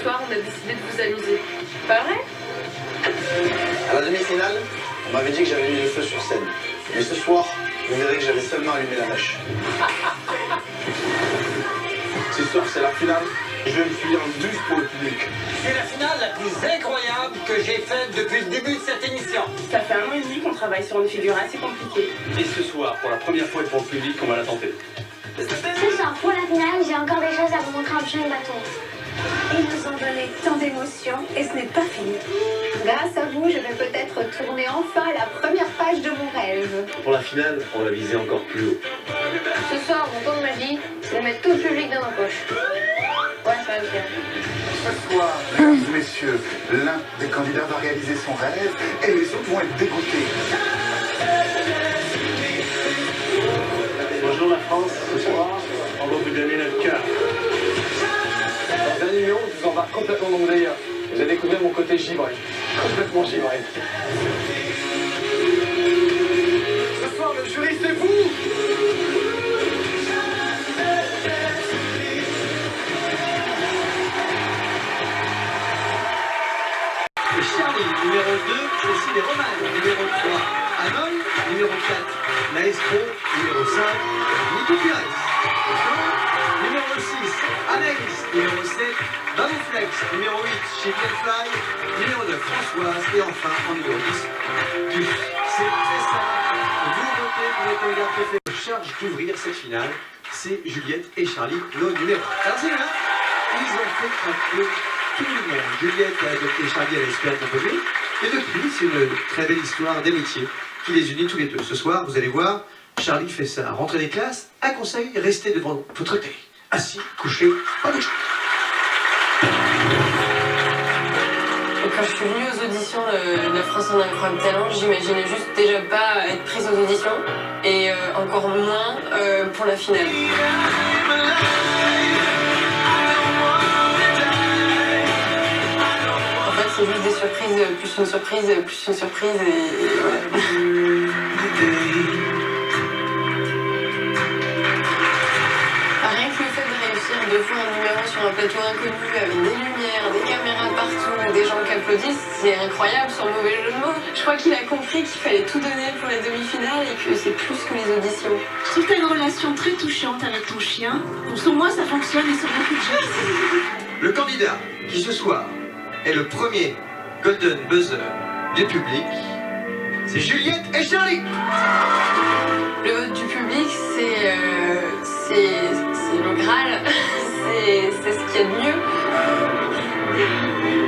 soir, on a décidé de vous amuser. Pas vrai? À la demi-finale, on m'avait dit que j'avais mis le feu sur scène. Mais ce soir, vous verrez que j'avais seulement allumé la mèche. Ce soir, c'est la finale. Je vais me filer en douce pour le public. C'est la finale la plus incroyable que j'ai faite depuis le début de cette émission. Ça fait 1 an et demi qu'on travaille sur une figure assez compliquée. Et ce soir, pour la première fois et pour le public, on va la tenter. Ce soir, pour la finale, j'ai encore des choses à vous montrer en chien bâton. Ils nous ont donné tant d'émotions et ce n'est pas fini. Grâce à vous, je vais peut-être tourner enfin la première page de mon rêve. Pour la finale, on va viser encore plus haut. Ce soir, mon tour de magie, c'est de mettre tout le public dans nos poches. Ouais, ça va le faire. Ce soir, mesdames et messieurs, l'un des candidats va réaliser son rêve et les autres vont être dégoûtés. Bonjour la France, ce soir, on va vous donner notre cœur. Dans un numéro, je vous embarque complètement dans mon délire. Vous allez découvrir mon côté givré. Complètement givré. Ce soir, le jury, c'est vous! Charlie, numéro 2, aussi les Romanes, numéro 3, Anon, numéro 4, Maestro, numéro 5, Nico Pires, numéro 6, Anaïs, numéro 7, Babouflex, numéro 8, Chic and Fly, numéro 9, Françoise, et enfin, en numéro 10, Gus. C'est très simple, vous votez pour votre candidat préféré. Charge d'ouvrir cette finale, c'est Juliette et Charlie, nos numéros. Alors c'est là, ils ont fait un peu tout le monde. Juliette a adopté Charlie à l'espère de Montpellier. Et depuis, c'est une très belle histoire d'amitié qui les unit tous les deux. Ce soir, vous allez voir, Charlie fait sa rentrée des classes. Un conseil, restez devant votre télé. Assis, couché, pas bougé. Quand je suis venue aux auditions de France en Incroyable Talent, j'imaginais juste déjà pas être prise aux auditions et encore moins pour la finale. C'est juste des surprises, plus une surprise, plus une surprise et voilà. Rien que le fait de réussir 2 fois un numéro sur un plateau inconnu avec des lumières, des caméras partout, des gens qui applaudissent, c'est incroyable sans mauvais jeu de mots. Je crois qu'il a compris qu'il fallait tout donner pour la demi-finale et que c'est plus que les auditions. Je trouve que tu as une relation très touchante avec ton chien. Pour sur moi, ça fonctionne et sur beaucoup de gens. Le candidat qui ce soir est le premier Golden Buzzer du public, c'est Juliette et Charlie. Le vote du public, c'est le Graal, c'est ce qu'il y a de mieux.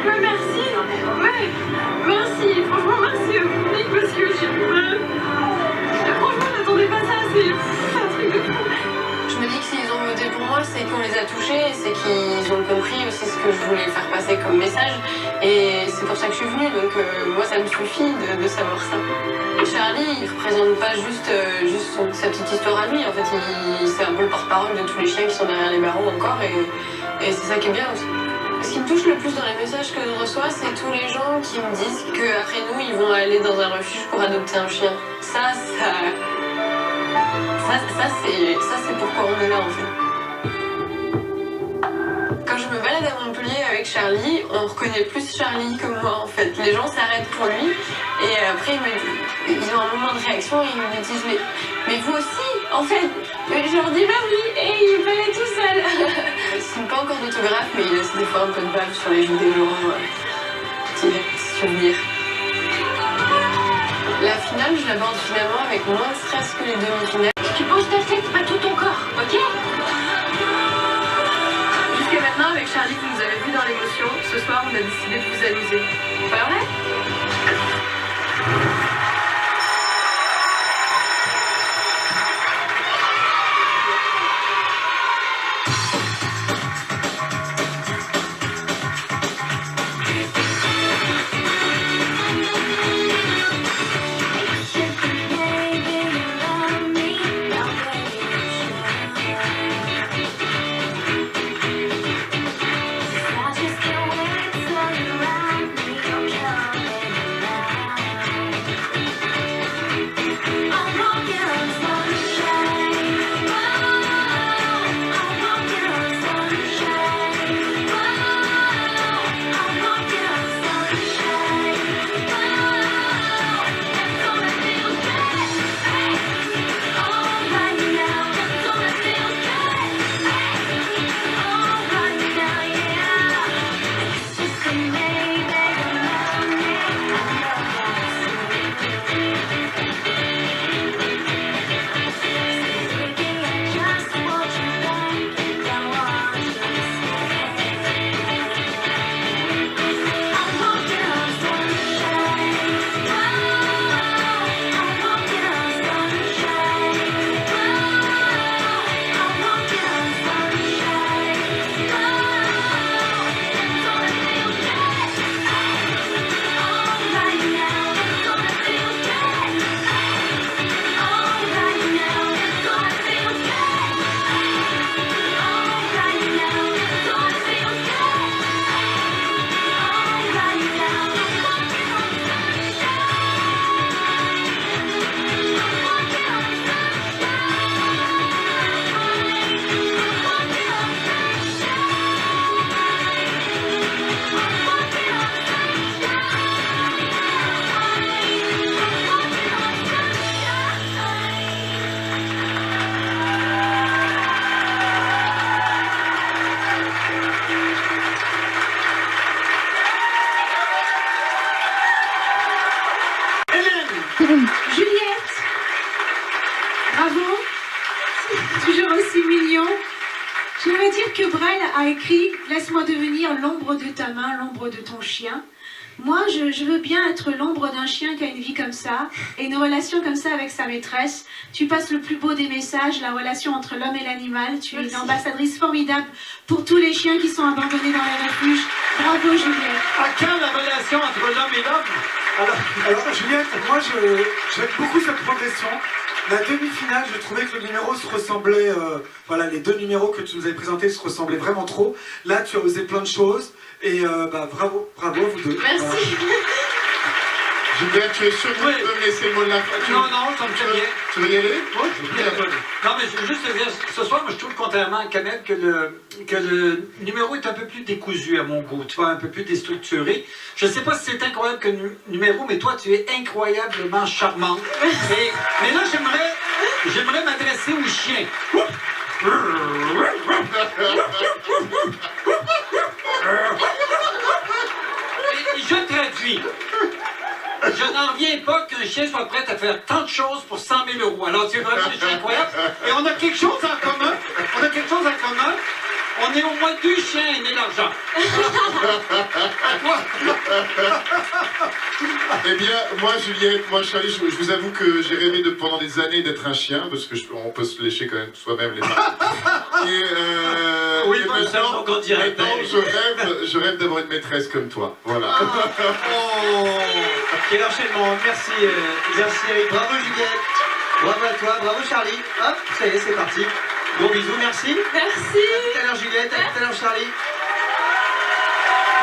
Ouais, merci, ouais, merci, franchement merci au public parce que franchement je n'attendais pas ça, c'est un truc de fou. Je me dis que s'ils ont voté pour moi, c'est qu'on les a touchés, c'est qu'ils ont compris aussi ce que je voulais faire passer comme message. Et c'est pour ça que je suis venue, donc moi ça me suffit de savoir ça. Charlie, il représente pas juste sa petite histoire à lui, en fait, c'est un peu le porte-parole de tous les chiens qui sont derrière les barreaux encore, et c'est ça qui est bien aussi. Ce qui me touche le plus dans les messages que je reçois, c'est tous les gens qui me disent qu'après nous, ils vont aller dans un refuge pour adopter un chien. Ça c'est pourquoi on est là en fait. Quand je me balade à Montpellier avec Charlie, on reconnaît plus Charlie que moi en fait. Les gens s'arrêtent pour lui et après ils ont un moment de réaction et ils me disent mais vous aussi en fait. Je leur dis bah oui et il fallait tout seul. Il signe pas encore d'autographe mais il laisse des fois un peu de bave sur les joues des gens. Petit souvenir. La finale, je l'aborde finalement avec moins de stress que les demi-finales. Tu poses ta tête, pas tout ton corps, ok? Jusqu'à maintenant, avec Charlie, vous nous avez vu dans l'émotion. Ce soir, on a décidé de vous amuser. Pas vrai? Aurèle a écrit « Laisse-moi devenir l'ombre de ta main, l'ombre de ton chien ». Moi, je veux bien être l'ombre d'un chien qui a une vie comme ça, et une relation comme ça avec sa maîtresse. Tu passes le plus beau des messages, la relation entre l'homme et l'animal. Tu es une ambassadrice formidable pour tous les chiens qui sont abandonnés dans les refuges. Bravo, Juliette. À quand la relation entre l'homme et l'homme? Alors Juliette, moi j'aime beaucoup cette progression. La demi-finale, je trouvais que le numéro se ressemblait, voilà, les deux numéros que tu nous avais présentés se ressemblaient vraiment trop. Là, tu as osé plein de choses et bravo vous deux. Merci. Juliette, tu es sûr que tu peux me laisser le mot de la fin? Non, ça me fait bien. Tu veux y aller? Oui, je veux bien. Non, mais je veux juste te dire, ce soir, moi, je trouve contrairement à Canel que le numéro est un peu plus décousu à mon goût, tu vois, un peu plus déstructuré. Je ne sais pas si c'est incroyable que le numéro, mais toi, tu es incroyablement charmante. Mais là, j'aimerais m'adresser aux chiens. Et je traduis. Je n'en reviens pas qu'un chien soit prêt à faire tant de choses pour 100 000 €. Alors, tu es vraiment des chiens incroyables. Et on a quelque chose en commun. On est au moins 2 chiens aînés l'argent. À toi. Eh bien, moi, Juliette, Charlie, je vous avoue que j'ai rêvé pendant des années d'être un chien, parce que on peut se lécher quand même soi-même les mains. Oui, et bon, maintenant, en direct, je rêve d'avoir une maîtresse comme toi. Voilà. Oh, quel enchaînement. Merci Eric. Bravo Juliette. Bravo à toi. Bravo Charlie. Hop, ça y est, c'est parti. Gros bisous, merci. Merci. À tout à l'heure Juliette, à tout à l'heure Charlie.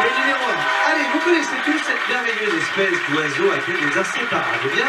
Le numéro 1. Allez, vous connaissez tous cette merveilleuse espèce d'oiseau appelé les inséparables. Bien.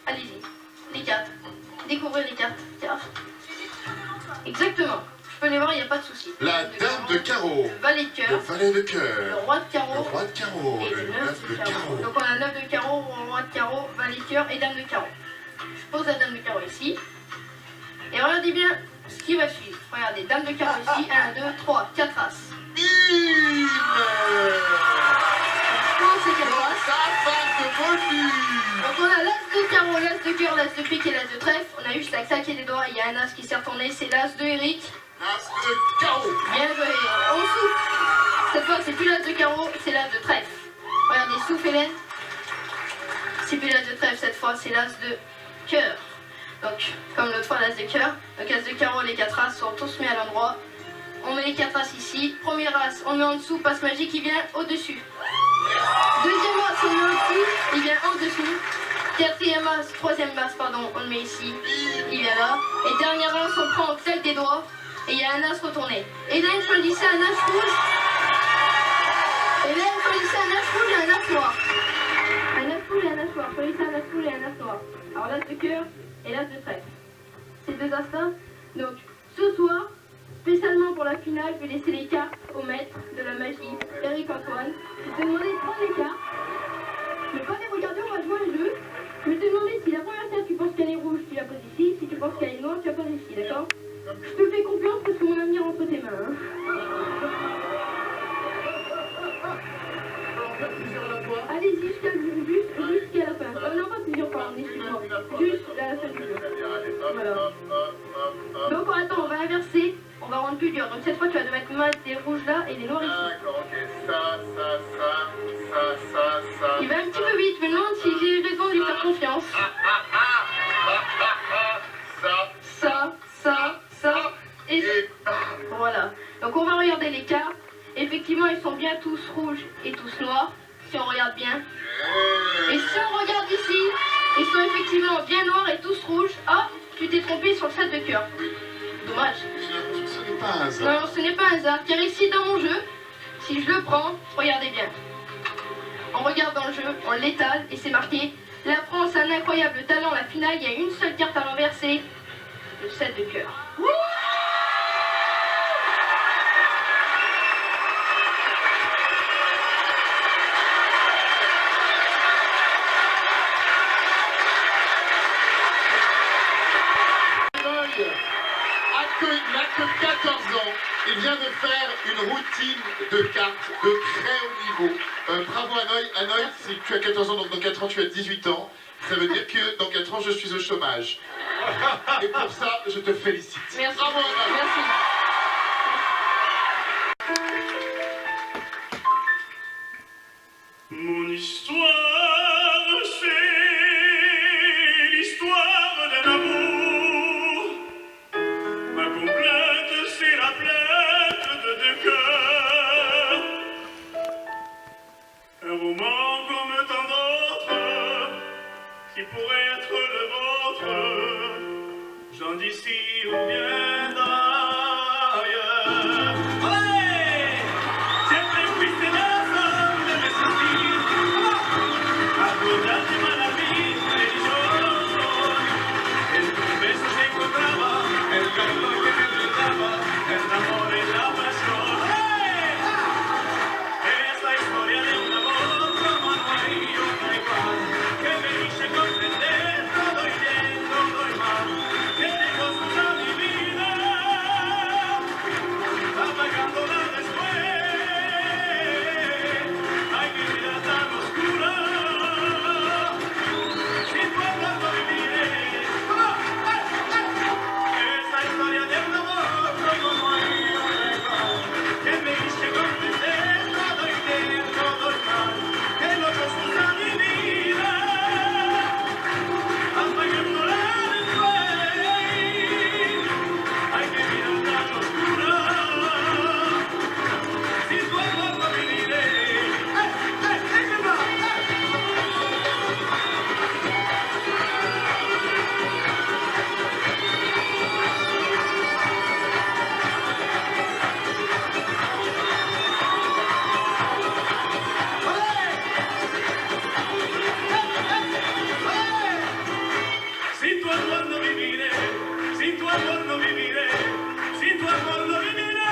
Allez-y, les cartes. Découvrez les cartes. Exactement. Je peux les voir, il n'y a pas de souci. La dame de carreau. Le valet de cœur. Le valet de Le cœur. roi de carreau. Le roi de carreau. Et Le neuf de carreau. Donc on a 9 de carreau, roi de carreau, valet de cœur et dame de carreau. Je pose la dame de carreau ici. Et regardez bien ce qui va suivre. Regardez, dame de carreau ici. 1, 2, 3, 4 as. Bim. C'est 4 as. Donc on a l'as de carreau, l'as de cœur, l'as de pique et l'as de trèfle. On a juste à claquer les doigts, il y a un as qui s'est retourné, c'est l'as de Eric. L'as de carreau. Bien joué. On souffle. Cette fois c'est plus l'as de carreau, c'est l'as de trèfle. Regardez, souffle Hélène. C'est plus l'as de trèfle cette fois, c'est l'as de cœur. Donc comme l'autre fois l'as de cœur. Donc as de carreau, les 4 as sont tous mis à l'endroit. On met les 4 as ici. Premier as, on met en dessous, passe magique, il vient au-dessus. Deuxième as, on met en dessous, il vient en dessous. Quatrième as, troisième as, pardon, on le met ici, il vient là. Et dernier as, on prend, on claque des doigts, et il y a un as retourné. Hélène choisissait un as rouge. Hélène choisissait un as rouge et un as noir. Un as rouge et un as noir. Choisissez un as rouge et un as noir. Alors l'as de cœur et l'as de trèfle. Ces deux as-là. Donc ce soir, spécialement pour la finale, je vais laisser les cartes au maître de la magie, Eric Antoine. Je vais te demander de prendre les cartes. Ne pas les regarder, on va jouer le jeu. Je vais te demander si la première carte tu penses qu'elle est rouge, tu la poses ici. Si tu penses qu'elle est noire, tu la poses ici, d'accord? Je te fais confiance parce que mon avenir est entre tes mains. Hein. Allez-y jusqu'à la fin. Non, pas plusieurs fois, excuse-moi. Juste à la fin du jeu. Voilà. Donc attends, on va inverser. On va rendre plus dur. Donc cette fois, tu vas devoir mettre des rouges là et les noirs ici. D'accord, ok. Ça. Il va un petit peu vite. Je me demande si j'ai raison de lui faire confiance. Ça. Et ça. Voilà. Donc on va regarder les cartes. Effectivement, ils sont bien tous rouges et tous noirs. Si on regarde bien. Et si on regarde ici, ils sont effectivement bien noirs et tous rouges. Hop, tu t'es trompé sur le 7 de cœur. Dommage. Ce n'est pas un hasard. Non, ce n'est pas un hasard. Car ici, dans mon jeu, si je le prends, regardez bien. On regarde dans le jeu, on l'étale et c'est marqué « La France a un incroyable talent, la finale, il y a une seule carte à renverser, le 7 de cœur. » N'a que 14 ans, il vient de faire une routine de cartes de très haut niveau. Bravo Hanoï. Hanoï, si tu as 14 ans, donc dans 4 ans tu as 18 ans, ça veut dire que dans 4 ans je suis au chômage. Et pour ça, je te félicite. Merci. Bravo Hanoï. Merci. Mon histoire, c'est l'histoire d'un amour. Ma complainte, c'est la plainte de deux cœurs. Un roman comme tant d'autres, qui pourrait être le vôtre, gens d'ici ou bien d'ailleurs. Allez, siempre fuiste la sombra de mes sentidos. Acordaste la vida y yo. En tus besos encontraba el calor que me brindaba, el amor y la pasión. Es la historia de un amor como no hay otra igual, que me hice comprender todo y bien, todo y mal, que te costó mi vida, apagándola después. Ay, mi vida tan oscura, sin tu amor no viviré. Es la historia de un amor como no hay otra igual, que me hice comprender todo y bien, todo y mal, que lo costó mi vida, apagándola después. Ay, qué vida tan oscura, sin tu amor no viviré. Sin tu amor no viviré, sin tu amor no viviré, sin tu amor no viviré.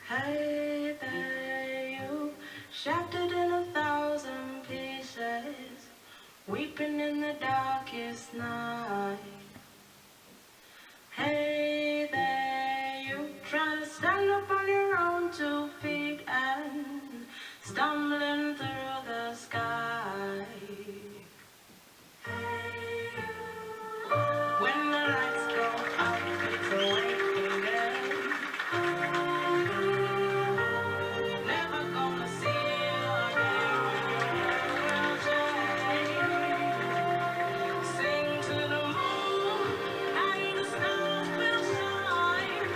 Hey there, you shattered in 1,000 pieces, weeping in the darkest night. Hey there, you trying to stand up on your own 2 feet and stumbling through the sky. Hey, when the lights go out, it's a waiting game. Never gonna see you again when your world change. Sing to the moon and the stars will shine.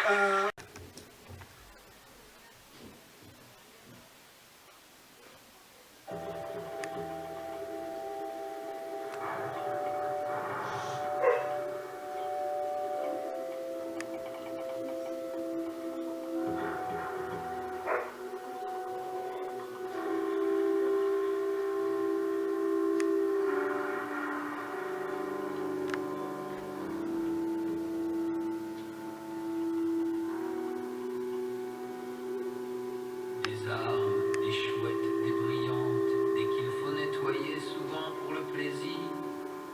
Des armes, des chouettes, des brillantes, des qu'il faut nettoyer souvent pour le plaisir,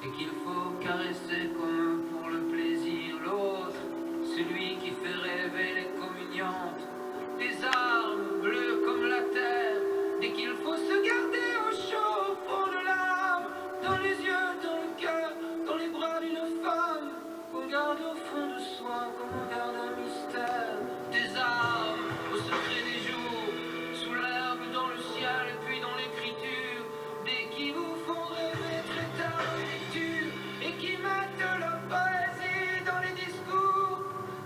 et qu'il faut caresser comme pour le plaisir. L'autre, celui qui fait rêver les communiantes, des armes bleues comme la terre, dès qu'il faut se garder au chaud au fond de l'âme, dans les yeux, dans le cœur, dans les bras d'une femme, qu'on garde au fond de soi comme on garde un mystère. Des armes au secret des jours, sous l'herbe, dans le ciel et puis dans l'écriture, des qui vous font rêver très tard en lecture et qui mettent la poésie dans les discours.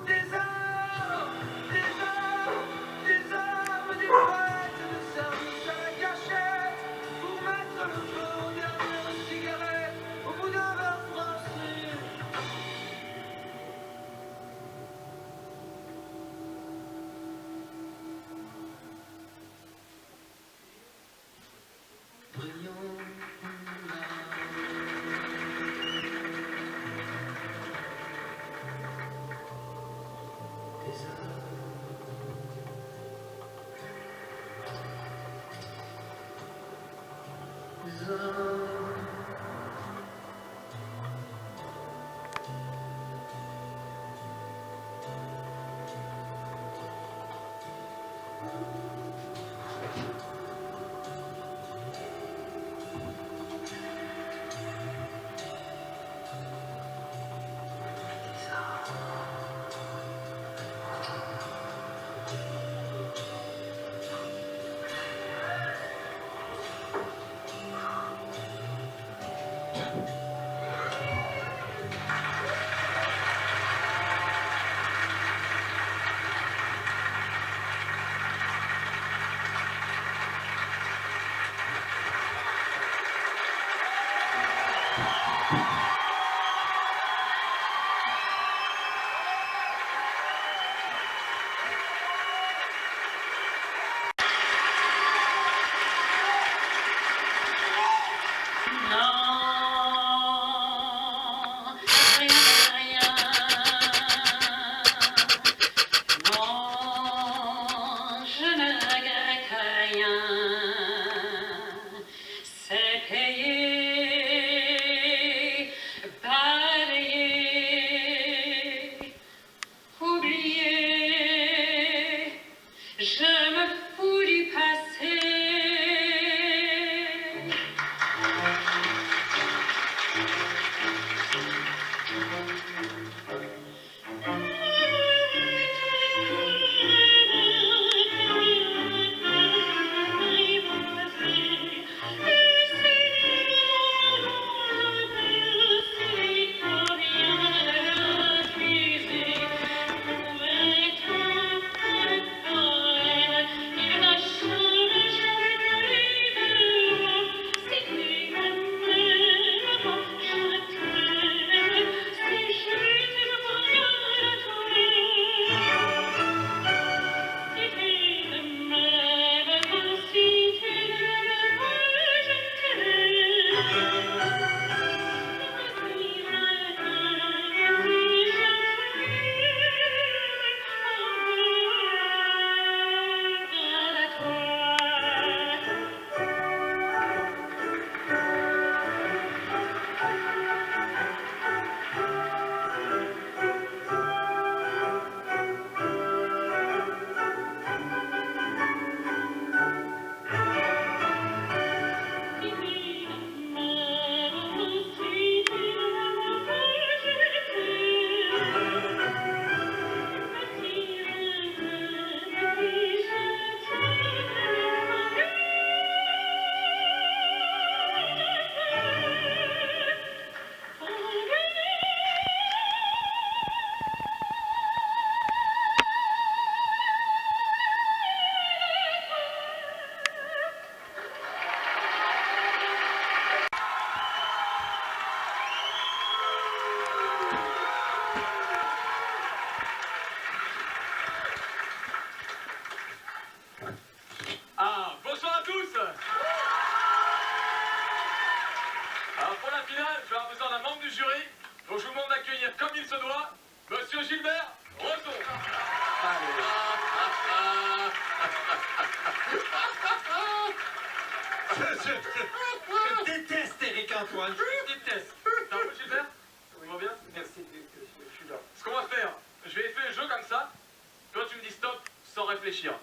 Des armes, des armes, des armes, des poètes de service à la cachette pour mettre le feu aux dernières cigarettes au bout d'un verre français. bâton. Je déteste Eric Antoine, je déteste. T'as un peu Gilbert? Ça va bien? Merci, je suis là. Ce qu'on va faire, je vais faire le jeu comme ça. Toi, tu me dis stop sans réfléchir.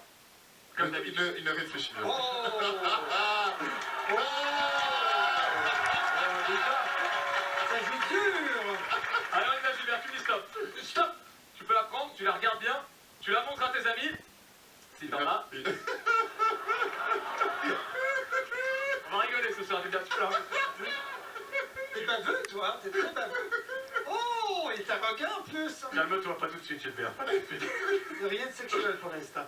Comme d'habitude. Il ne réfléchit pas. Oh ça joue dur. Alors, là, Gilbert, tu me dis stop. Stop. Tu peux la prendre, tu la regardes bien, tu la montres à tes amis. Si t'en as. On va rigoler ce soir, Gilbert, tu peux la T'es baveux, toi, t'es très baveux. Oh, il est arrogant en plus. Calme-toi, pas tout de suite, Gilbert. Pas tout de suite. Rien de sexuel pour l'instant.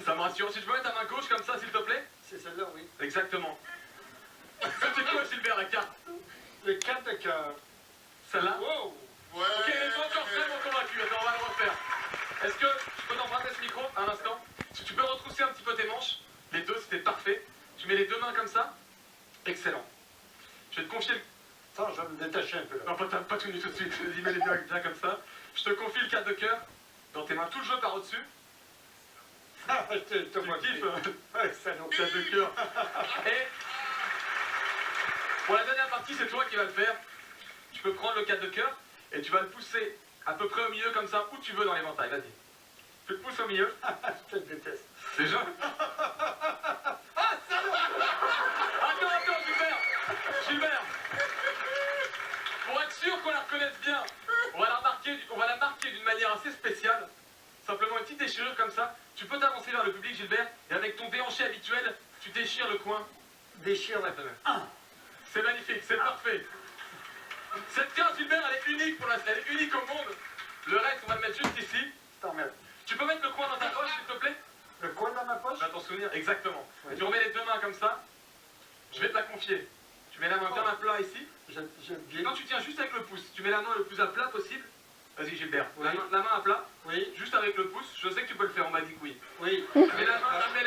Ça me rassure. Si tu peux mettre ta main gauche comme ça, s'il te plaît. C'est celle-là, oui. Exactement. C'était quoi, Gilbert, la carte? Le 4 de cœur. Celle-là? Wow. Ouais. Ok, elle est pas encore vraiment convaincue. Attends, on va le refaire. Est-ce que je peux t'emprunter ce micro un instant? Si tu peux retrousser un petit peu tes manches. Les deux, c'était parfait. Tu mets les deux mains comme ça. Excellent. Je vais te confier le... Attends, je vais me détacher un peu là. Non, pas tout nu tout de suite. Vas-y, mets les deux bien comme ça. Je te confie le 4 de cœur. Dans tes mains, tout le jeu par au-dessus. Ah, je te vois kiffes. Ouais, salaud. 4 de cœur. Et pour la dernière partie, c'est toi qui vas le faire. Tu peux prendre le 4 de cœur et tu vas le pousser à peu près au milieu comme ça, où tu veux dans l'éventail. Vas-y. Tu le pousses au milieu. Je te déteste. Déjà. Ah, salaud! Attends, Gilbert. Gilbert. Pour être sûr qu'on la reconnaisse bien, on va la marquer d'une manière assez spéciale. Simplement une petite déchirure comme ça. Tu peux t'avancer vers le public, Gilbert, et avec ton déhanché habituel, tu déchires le coin. Déchire maintenant. Ah. C'est magnifique, c'est parfait. Cette carte, Gilbert, elle est unique pour l'instant, elle est unique au monde. Le reste, on va le mettre juste ici. Tu peux mettre le coin dans ta poche, s'il te plaît? Le coin dans ma poche? Tu vas t'en souvenir, exactement. Et tu remets les deux mains comme ça. Je vais te la confier. Tu mets la main bien à plat ici. Non, tu tiens juste avec le pouce. Tu mets la main le plus à plat possible. Vas-y, Gilbert. Oui. La main à plat. Oui. Juste avec le pouce. Je sais que tu peux le faire, on m'a dit que oui. Oui. Mets la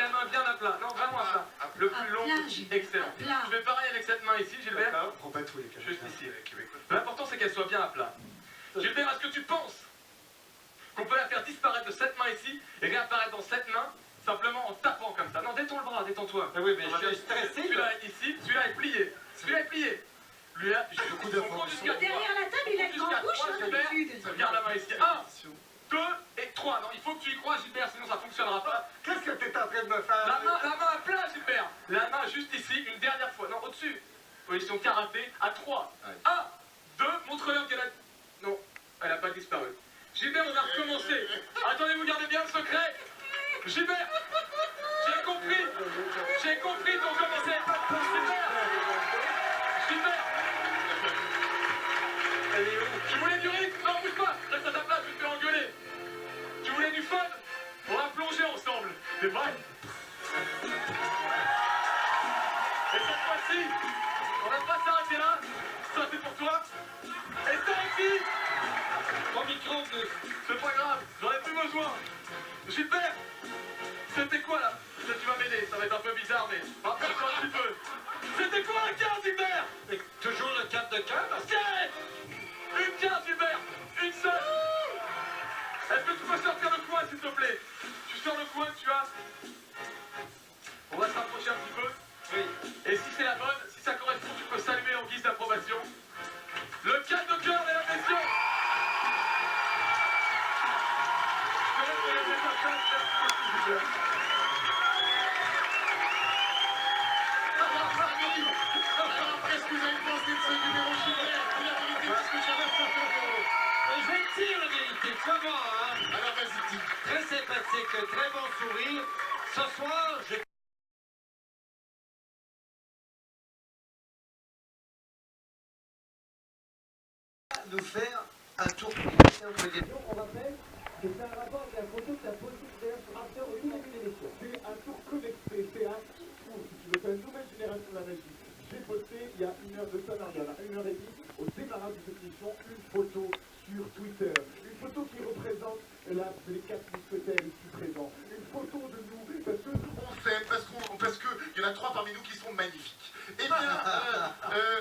main bien à plat. Non, vraiment à plat. Le plus long. Excellent. Je fais pareil avec cette main ici, Gilbert. Prends pas tous les cas. Juste ici. L'important, c'est qu'elle soit bien à plat. Gilbert, est-ce que tu penses qu'on peut la faire disparaître de cette main ici et réapparaître dans cette main simplement en tapant comme ça? Non, détends le bras, détends-toi. Ah oui, mais je suis stressé. Celui-là ici, celui-là est plié. Celui-là est plié. Lui là, j'ai beaucoup Derrière la table, il a une grande bouche, hein, d'habitude. Regarde la main ici. 1, 2 et 3. Non, il faut que tu y crois, Gilbert, sinon ça ne fonctionnera pas. Qu'est-ce que tu es en train de me faire? La main à plat, Gilbert. La main juste ici, une dernière fois. Non, au-dessus. Position karaté, à 3. 1, 2, montre-leur qu'elle a... Non, elle n'a pas disparu. Gilbert, on va recommencer. Attendez, vous gardez bien le secret. Gilbert, j'ai compris qu'on commençait. Gilbert, Elle est où? tu voulais du rythme? Non, bouge pas, reste à ta place, je vais te faire engueuler. Tu voulais du fun? On va plonger ensemble. C'est vrai? Et cette fois-ci, on va pas s'arrêter là. Ça, c'est pour toi. Et ça aussi. Ton micro, c'est pas grave, j'en ai plus besoin. Gilbert, c'était quoi là? Ça, tu vas m'aider, ça va être un peu bizarre, mais rappelle-toi un petit peu. C'était quoi la carte, Gilbert? Toujours le 4 de cœur? C'est une carte, Gilbert, une seule. Est-ce que tu peux sortir le coin, s'il te plaît? Tu sors le coin, tu as... On va se rapprocher un petit peu. Oui. Et si c'est la bonne, si ça correspond, tu peux saluer en guise d'approbation. Le 4 de cœur, mesdames et messieurs. Alors, qu'est-ce que vous avez pensé de ce numéro, Gilbert? La vérité, parce que Je vais te dire la vérité, comment, hein? Alors, vas-y, dis. Très sympathique, très bon sourire. Ce soir, j'ai... nous faire un tour on rappelle que c'est un rapport avec la photo que tu as posée sur After au tout début de l'émission. C'est un tour connecté, c'est un tour, si tu veux, c'est une nouvelle génération de la magie. J'ai posté il y a 1 heure de ça, non, il y en a 1 heure et demie, au démarrage de cette émission, une photo sur Twitter. Une photo qui représente les 4 mousquetaires ici présents. Une photo de nous, parce que on s'aime, parce qu'il y en a 3 parmi nous qui sont magnifiques. Eh bien,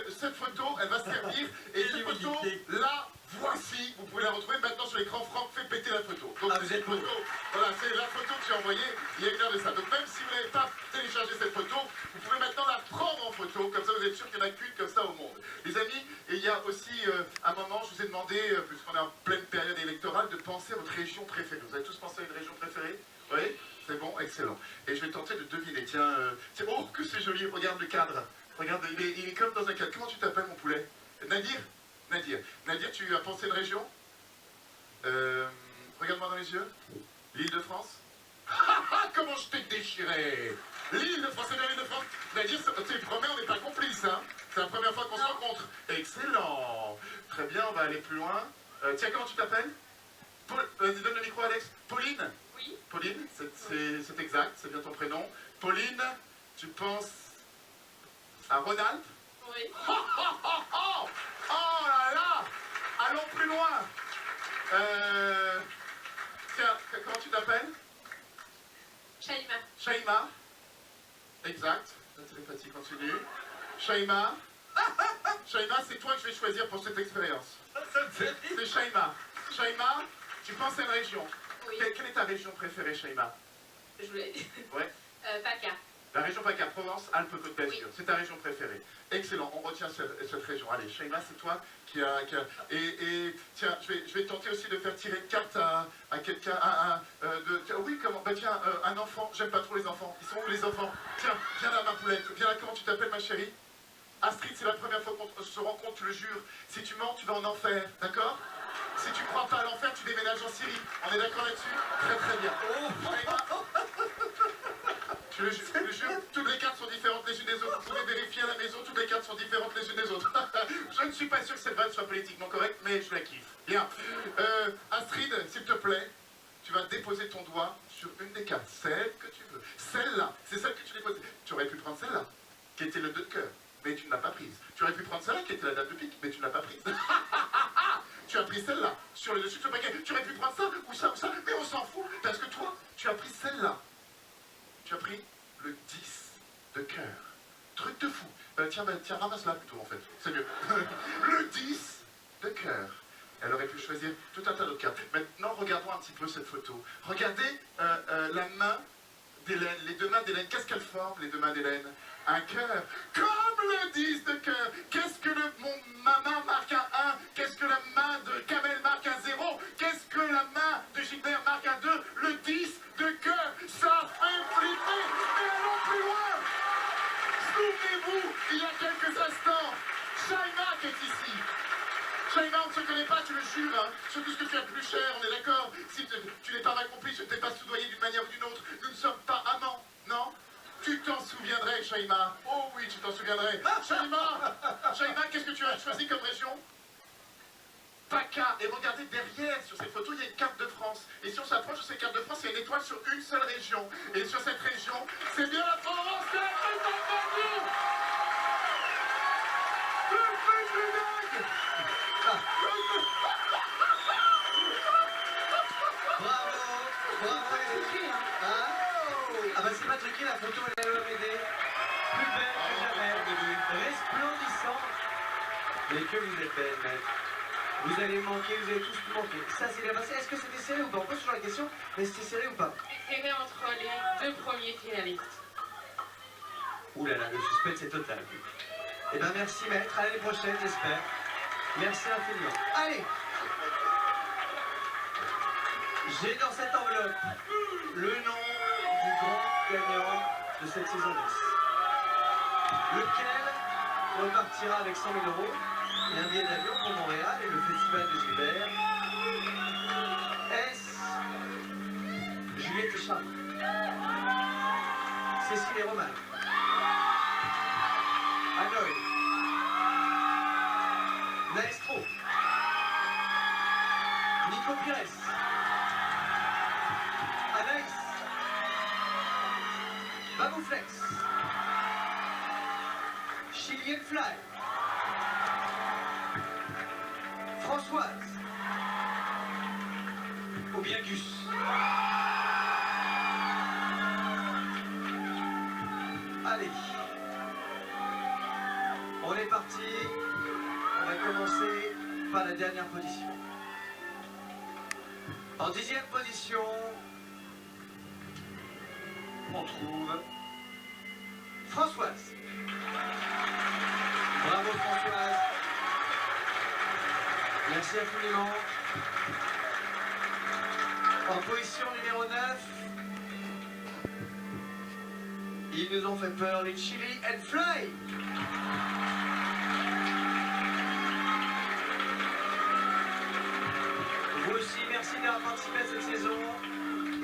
cette photo, elle va servir, et cette photo, là, voici, vous pouvez la retrouver maintenant sur l'écran. Franck fait péter la photo. Donc, vous êtes photo, voilà, c'est la photo que j'ai envoyée il y a une heure de ça. Donc même si vous n'avez pas téléchargé cette photo, vous pouvez maintenant la prendre en photo, comme ça vous êtes sûr qu'il n'y en a qu'une comme ça au monde. Les amis, et il y a aussi un moment, je vous ai demandé, puisqu'on est en pleine période électorale, de penser à votre région préférée. Vous avez tous pensé à une région préférée? Oui? C'est bon, excellent. Et je vais tenter de deviner, tiens, oh que c'est joli, regarde le cadre. Regarde, il est comme dans un cadre. Comment tu t'appelles mon poulet? Nadir? Nadir. Nadir, tu as pensé une région? Regarde-moi dans les yeux. L'Île-de-France? Comment je t'ai déchiré! L'Île-de-France, c'est bien l'Île-de-France. Nadir, tu promets, on n'est pas complices, hein? C'est la première fois qu'on se rencontre. Excellent! Très bien, on va aller plus loin. Tiens, comment tu t'appelles? Donne le micro, Alex. Pauline? Oui. Pauline, c'est exact, c'est bien ton prénom. Pauline, tu penses à Rhône-Alpes? Oui. Oh là là! Allons plus loin. Tiens, comment tu t'appelles? Shaima. Shaima. Exact. La télépathie continue. Shaima. Shaima, c'est toi que je vais choisir pour cette expérience. C'est Shaima. Shaima, tu penses à une région. Oui. Quelle est ta région préférée, Shaima? Je voulais dire. Ouais. PACA. La région PACA, Provence, Alpes, Côte d'Azur. Oui. C'est ta région préférée. Excellent, on retient cette région. Allez, Shaima, c'est toi qui a... Et tiens, je vais tenter aussi de faire tirer une carte à quelqu'un... oui, comment? Bah tiens, un enfant. J'aime pas trop les enfants. Ils sont où les enfants? Tiens, viens là, ma poulette. Viens là, comment tu t'appelles, ma chérie? Astrid, c'est la première fois qu'on se rencontre, je le jure. Si tu mens, tu vas en enfer, d'accord? Si tu crois pas à l'enfer, tu déménages en Syrie. On est d'accord là-dessus? Très très bien. Je le jure, toutes les cartes sont différentes les unes des autres. Vous pouvez vérifier à la maison, toutes les cartes sont différentes les unes des autres. Je ne suis pas sûr que cette vanne soit politiquement correcte, mais je la kiffe. Bien. Astrid, s'il te plaît, tu vas déposer ton doigt sur une des cartes. Celle que tu veux. Celle-là, c'est celle que tu déposes. Tu aurais pu prendre celle-là, qui était le 2 de cœur, mais tu ne l'as pas prise. Tu aurais pu prendre celle-là, qui était la dame de pique, mais tu ne l'as pas prise. Tu as pris celle-là, sur le dessus de ce paquet. Tu aurais pu prendre ça, ou ça, mais on s'en fout, parce que toi, tu as pris celle-là. Tu as pris le 10 de cœur. Truc de fou. Tiens, ramasse-la plutôt, en fait. C'est mieux. Le 10 de cœur. Elle aurait pu choisir tout un tas d'autres cartes. Maintenant, regardons un petit peu cette photo. Regardez la main d'Hélène, les deux mains d'Hélène. Qu'est-ce qu'elles forment, les deux mains d'Hélène? Un cœur. Comme le 10 de cœur. Qu'est-ce que ma main marque un 1? Qu'est-ce que la main de Kamel marque un 0? Qu'est-ce que la main de Gilbert marque un 2? Le 10 de cœur. Ça fait flipper. Mais allons plus loin. Souvenez-vous, il y a quelques instants, Shaima qui est ici. Shaima, on ne se connaît pas, tu le jures, hein. Surtout ce que tu as de plus cher, on est d'accord. Si tu n'es pas ma complice, je ne t'ai pas soudoyé d'une manière ou d'une autre. Nous ne sommes pas amants, non? Tu t'en souviendrais, Shaima. Oh oui, tu t'en souviendrais. Shaima, qu'est-ce que tu as choisi comme région? PACA. Et regardez derrière, sur cette photo, il y a une carte de France. Et si on s'approche de cette carte de France, il y a une étoile sur une seule région. Et sur cette région, c'est bien la Provence. C'est un truc d'enfer. Le truc de dingue. Bravo, ah bah c'est pas truqué, la photo elle va m'aider. Plus belle que jamais, resplendissante. Mais que vous êtes belle, maître. Vous allez manquer, vous allez tous manquer. Ça c'est bien passé. Est-ce que c'était serré ou pas? On pose toujours la question, mais c'était serré ou pas? Serré entre les deux premiers finalistes. Ouh là là, le suspense est total. Eh ben merci maître, à l'année prochaine j'espère. Merci infiniment. Allez. J'ai dans cette enveloppe le nom du grand gagnant de cette saison 10. Lequel repartira avec 100 000 € et un billet d'avion pour Montréal et le festival de Gilbert. Est-ce Juliette et Charles, Cécile et Romain, Hanoï, Maestro, Nico Pires, Anaïs, Babouflex, Chilien Fly, Françoise, ou bien Gus. Allez, on est parti. On va commencer par la dernière position. En 10e position, on trouve Françoise. Bravo Françoise. Merci infiniment. En position numéro 9, ils nous ont fait peur, les Chili and Fly. Vous aussi, merci d'avoir participé à cette saison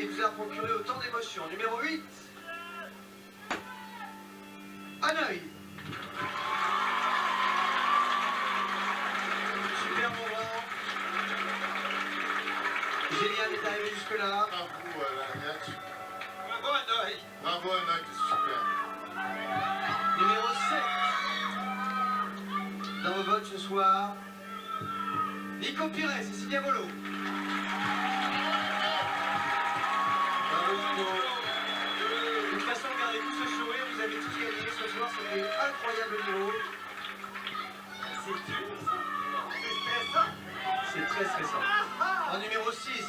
et de nous avoir procuré autant d'émotions. Numéro 8, Hanoï. Super moment. Génial d'être arrivé jusque-là. Bravo Lariat. Bravo Hanoï. Bravo Hanoï, super. Numéro 7. Dans vos votes ce soir, Nico Pires et Cécilia Bolo. Bravo Nico. De toute façon, regardez tout ce sourire, vous avez tous gagné ce soir, c'était incroyable niveau. C'est stressant. C'est très stressant. En numéro 6,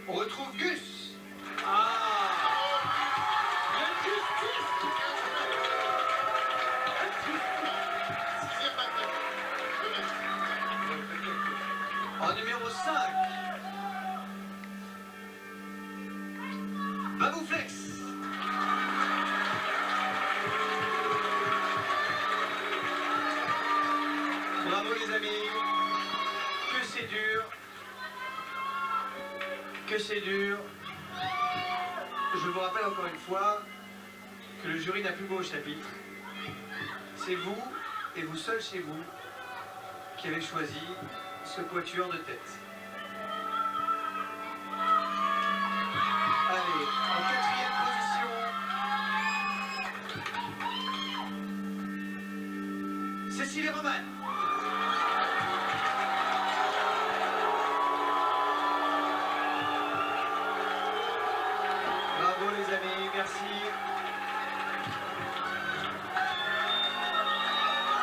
on retrouve Gus. En numéro 5, Babouflex. Bravo les amis. Que c'est dur. Que c'est dur. Je vous rappelle encore une fois que le jury n'a plus beau au chapitre. C'est vous, et vous seul chez vous, qui avez choisi ce quatuor de tête. Allez, en 4e position, Cécile et Roman. Bravo les amis, merci.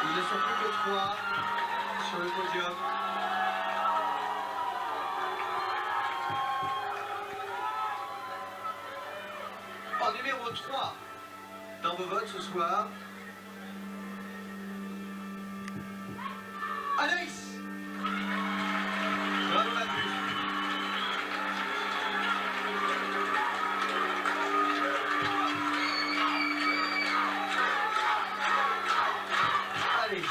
Ils ne sont plus que 3 sur le podium. En numéro 3, dans vos votes ce soir, Anaïs. Bravo Mathus. Allez.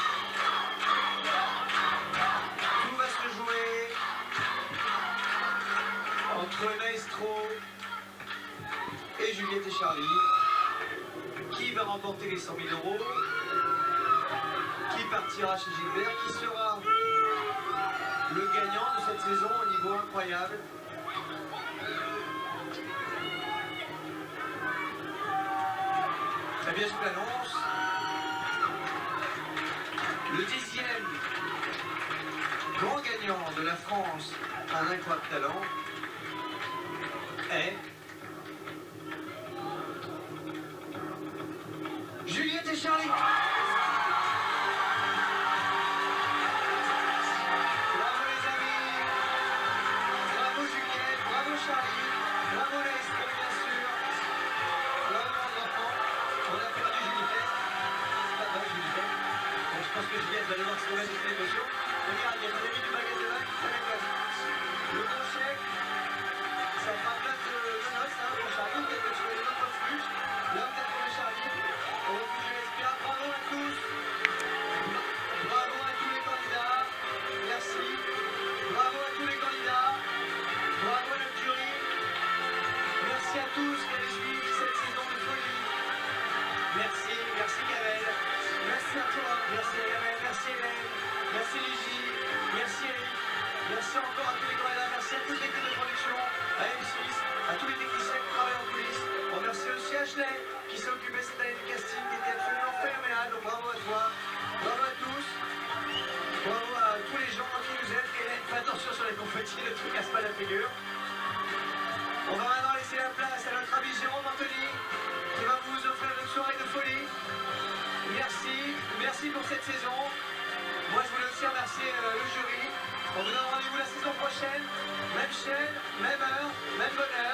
Tout va se jouer entre Maestro et Juliette et Charlie. Qui va remporter les 100 000 €? Qui partira chez Gilbert? Qui sera le gagnant de cette saison au niveau incroyable? Très bien, je vous l'annonce. Le 10e grand gagnant de la France, un incroyable talent, est Juliette et Charlie. Bravo les amis. Bravo Juliette, bravo Charlie, bravo Maestro bien sûr. Bravo les enfants. On a perdu Juliette. Pas mal Juliette. Donc je pense que Juliette va devoir se remettre de cette émotion. Regarde, il y a des amis du magasin de bac, ça m'éclate. Le bon chèque, ça fera plein de noces pour Charlie, peut-être que tu veux les notes un peu plus. Là peut-être pour le Charlie. Au refuge de l'Espia, bravo à tous. Bravo à tous les candidats. Merci. Bravo à tous les candidats. Bravo à notre jury. Merci à tous qui avez suivi cette saison de folie. Merci, merci Gaël. Merci à toi. Merci à Gaël, merci Hélène. Merci Ligi. Merci Eric. Merci encore à tous les candidats. Merci à toute l'équipe de production, à M6, à tous les techniciens qui travaillent en coulisses. On remercie aussi Ashley qui s'est occupé cette année du casting, qui était absolument phénoménal. Donc bravo à toi. Bravo à tous. Bravo à tous les gens qui nous aident. Hélène, fais attention sur les confettis, ne te casse pas la figure. On va maintenant laisser la place à notre ami Jérôme Anthony qui va vous offrir une soirée de folie. Merci, merci pour cette saison. Moi je voulais aussi remercier le jury. On vous donne rendez-vous la saison prochaine, même chaîne, même heure, même bonheur.